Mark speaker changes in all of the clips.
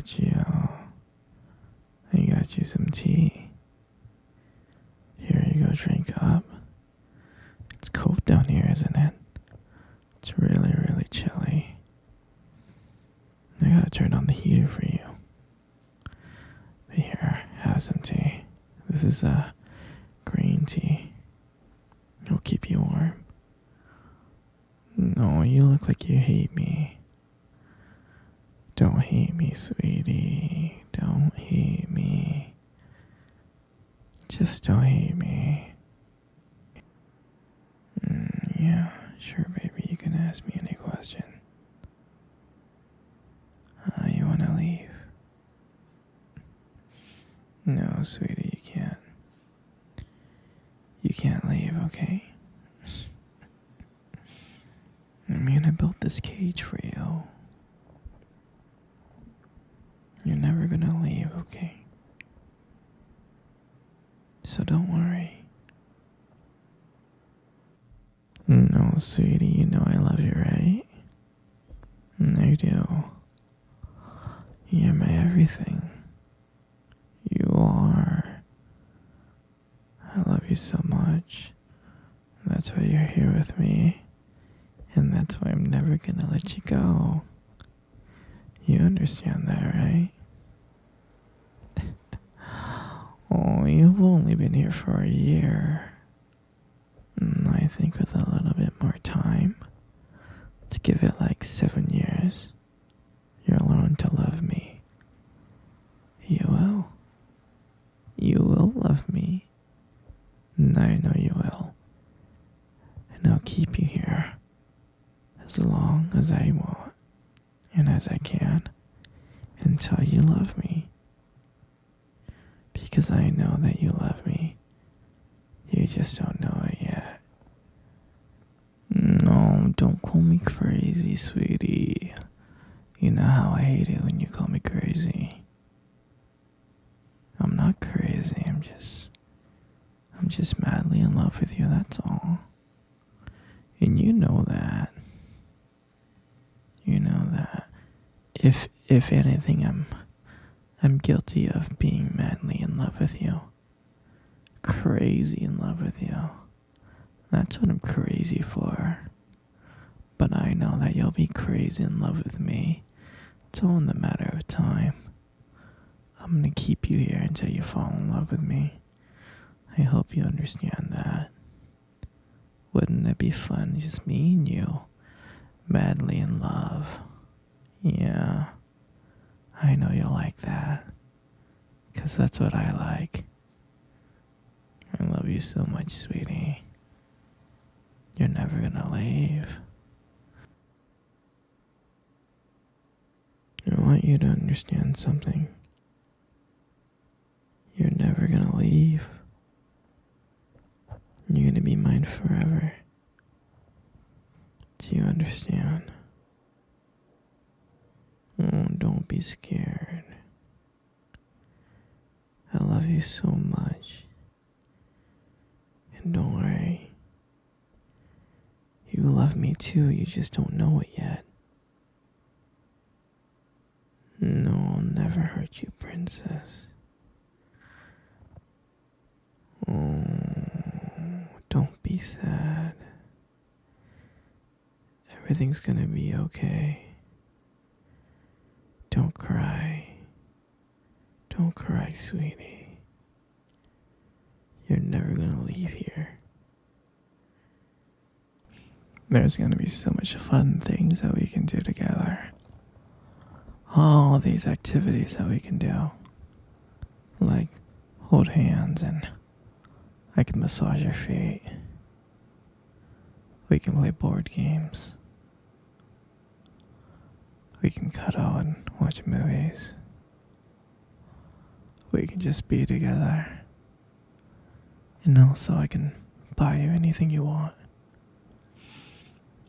Speaker 1: got you. I got you some tea. Here you go, drink up. It's cold down here, isn't it? It's really, really chilly. I gotta turn on the heater for you. But here, have some tea. This is green tea. It'll keep you warm. No, you look like you hate me. Don't hate me, sweetie. Don't hate me. Just don't hate me. Yeah, sure, baby. You can ask me any question. You wanna leave? No, sweetie, you can't. You can't leave, okay? I built this cage for you. You're never gonna leave, okay? So don't worry. No, sweetie, you know I love you, right? I do. You're my everything. You are. I love you so much. That's why you're here with me. And that's why I'm never gonna let you go. You understand that, right? Oh, you've only been here for a year. I think with a little bit more time, let's give it like 7 years, you'll learn to love me. You will. You will love me. I know you will. And I'll keep you here as long as I want and as I can until you love me. Because I know that you love me. You just don't know it yet. No, don't call me crazy, sweetie. You know how I hate it when you call me crazy. I'm not crazy, I'm just madly in love with you, that's all. And you know that. You know that. If anything, I'm guilty of being madly in love with you. Crazy in love with you. That's what I'm crazy for. But I know that you'll be crazy in love with me. It's all in the matter of time. I'm gonna keep you here until you fall in love with me. I hope you understand that. Wouldn't it be fun, just me and you, madly in love? Yeah, I know you'll like that. 'Cause that's what I like. I love you so much, sweetie. You're never gonna leave. I want you to understand something. You're never gonna leave. You're gonna be mine forever. Do you understand? Oh, don't be scared. I love you so much. And don't worry. You love me too, you just don't know it yet. No, I'll never hurt you, princess. Oh, don't be sad. Everything's gonna be okay. Don't cry. Don't cry, sweetie. You're never gonna leave here. There's gonna be so much fun things that we can do together. All these activities that we can do. Like hold hands and I can massage your feet. We can play board games. We can cuddle and watch movies. We can just be together. And also I can buy you anything you want.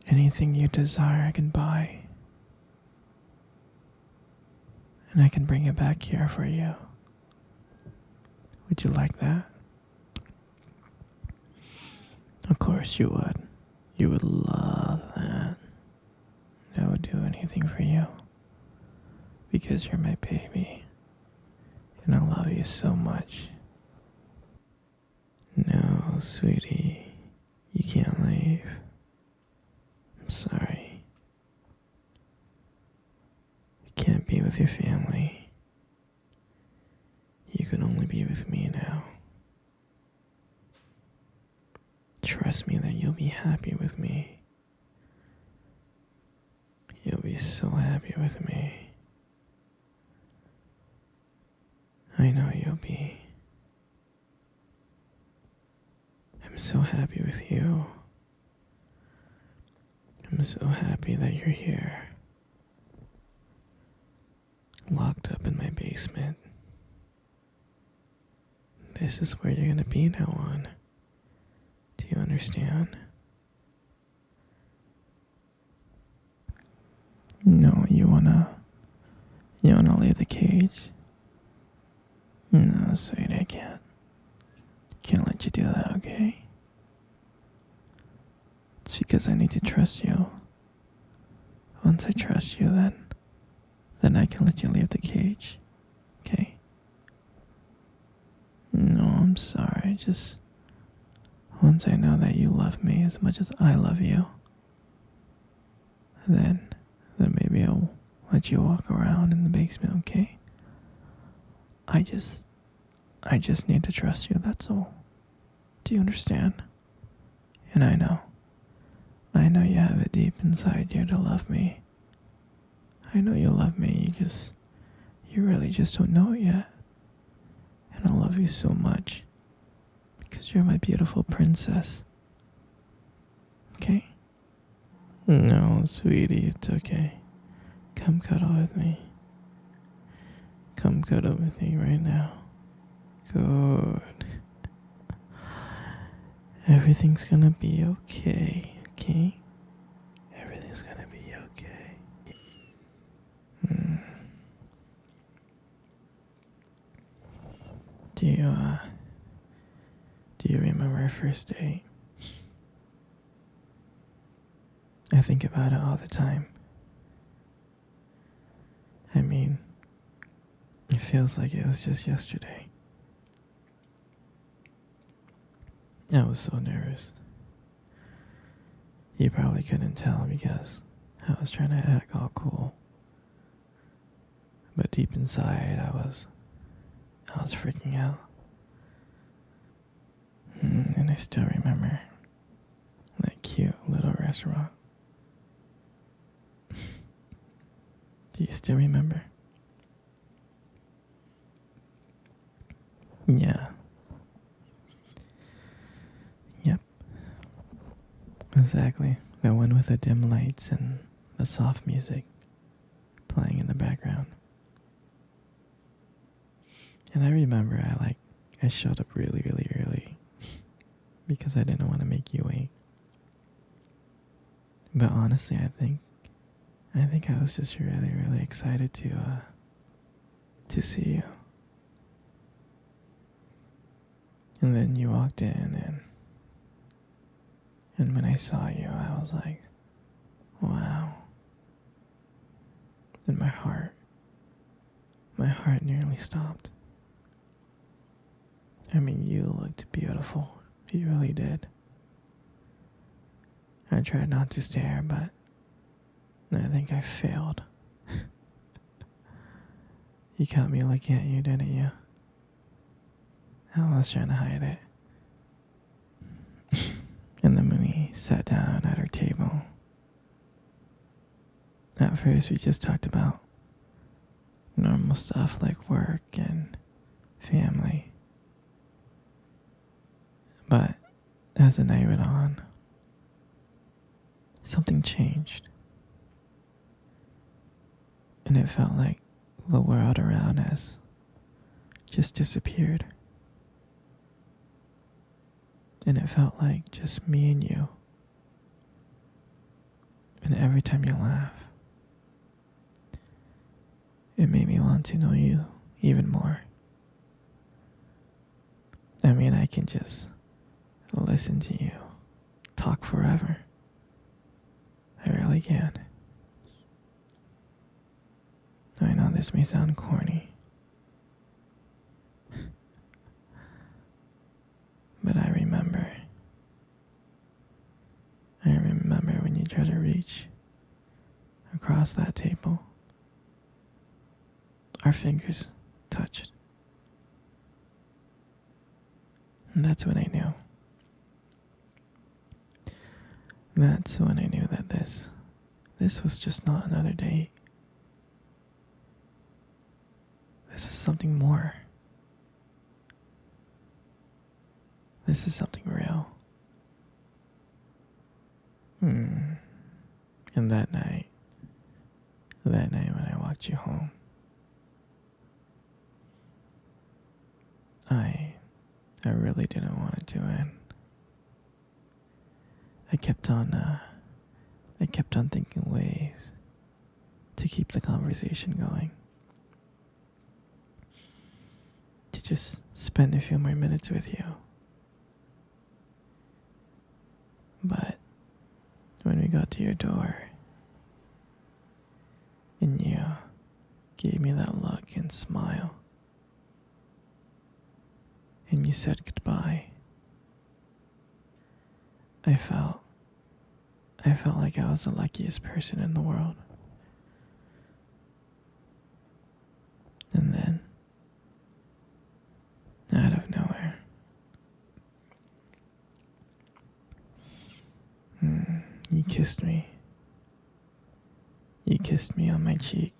Speaker 1: Anything you desire I can buy. And I can bring it back here for you. Would you like that? Of course you would. You would love that. I would do anything for you. because you're my baby. And I love you so much. No, sweetie, you can't leave. I'm sorry. You can't be with your family. You can only be with me now. Trust me that you'll be happy with me. You'll be so happy with me. I know you'll be. I'm so happy with you. I'm so happy that you're here. Locked up in my basement. This is where you're gonna be now on. Do you understand? No, you wanna leave the cage? No, sweetie, I can't. Can't let you do that, okay? It's because I need to trust you. Once I trust you, then I can let you leave the cage. Okay? No, I'm sorry. Just once I know that you love me as much as I love you, then maybe I'll let you walk around in the basement, okay? I just need to trust you, that's all. Do you understand? And I know you have it deep inside you to love me. I know you love me, you really just don't know it yet. And I love you so much, because you're my beautiful princess. Okay? No, sweetie, it's okay. Come cuddle with me. Come cuddle with me right now. Good. Everything's gonna be okay, okay? Everything's gonna be okay. Do you remember our first date? I think about it all the time. I mean, it feels like it was just yesterday. I was so nervous. You probably couldn't tell because I was trying to act all cool. But deep inside, I was freaking out. And I still remember that cute little restaurant. Do you still remember? Yeah. Yep. Exactly. The one with the dim lights and the soft music playing in the background. And I remember I showed up really, really early because I didn't want to make you wait. But honestly, I think I was just really, really excited to see you. And then you walked in, and when I saw you, I was like, wow. And my heart nearly stopped. I mean, you looked beautiful. You really did. I tried not to stare, but I think I failed. You caught me looking at you, didn't you? I was trying to hide it. And then when we sat down at our table, at first we just talked about normal stuff like work and family. But as the night went on, something changed. And it felt like the world around us just disappeared. And it felt like just me and you. And every time you laugh, it made me want to know you even more. I mean, I can just listen to you talk forever. I really can. I know this this may sound corny, but I remember. I remember when you tried to reach across that table. Our fingers touched. And that's when I knew. That's when I knew that this was just not another date. This was something more. This is something real. And that night when I walked you home, I really didn't want it to end. I kept on thinking ways to keep the conversation going. To just spend a few more minutes with you. But when we got to your door, and you gave me that look and smile, and you said goodbye, I felt like I was the luckiest person in the world. And then, out of nowhere, you kissed me. You kissed me on my cheek.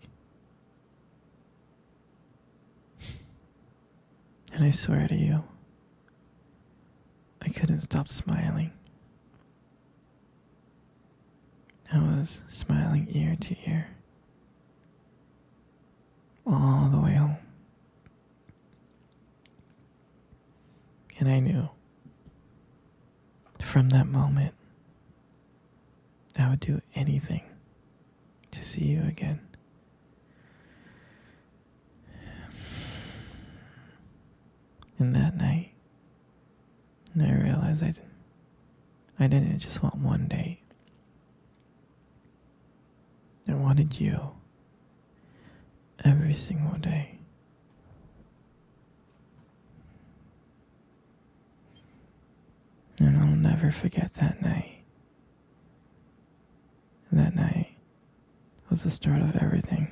Speaker 1: And I swear to you, I couldn't stop smiling. I was smiling ear to ear, all the way home. And I knew, from that moment, I would do anything to see you again. And that night, I realized I didn't just want one date. I wanted you every single day. And I'll never forget that night. That night was the start of everything.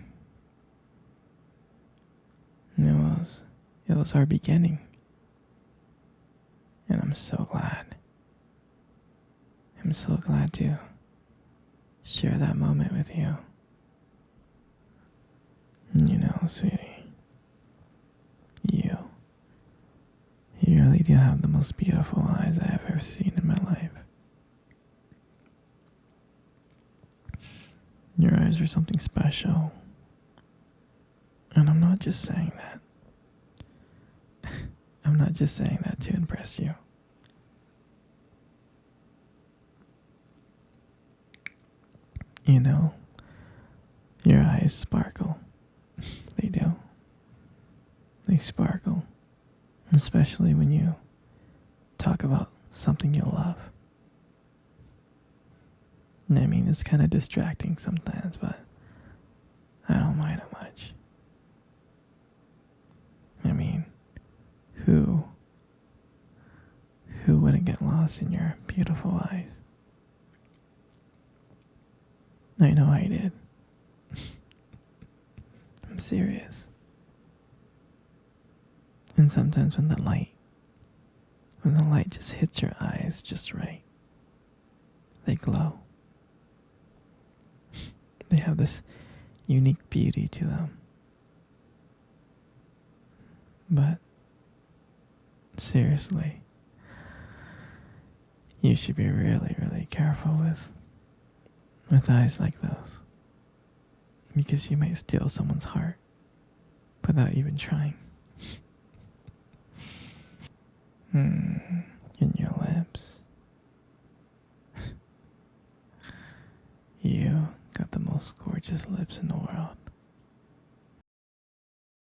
Speaker 1: And it was our beginning. And I'm so glad. I'm so glad to share that moment with you. You know, sweetie, you really do have the most beautiful eyes I have ever seen in my life. Your eyes are something special. And I'm not just saying that. I'm not just saying that to impress you. You know, your eyes sparkle. They do. They sparkle. Especially when you talk about something you love. And I mean, it's kind of distracting sometimes, but I don't mind it much. I mean, who wouldn't get lost in your beautiful eyes? I know I did. I'm serious. And sometimes when the light just hits your eyes just right, they glow. They have this unique beauty to them. But seriously, you should be really, really careful with eyes like those. Because you might steal someone's heart without even trying. In your lips. You got the most gorgeous lips in the world.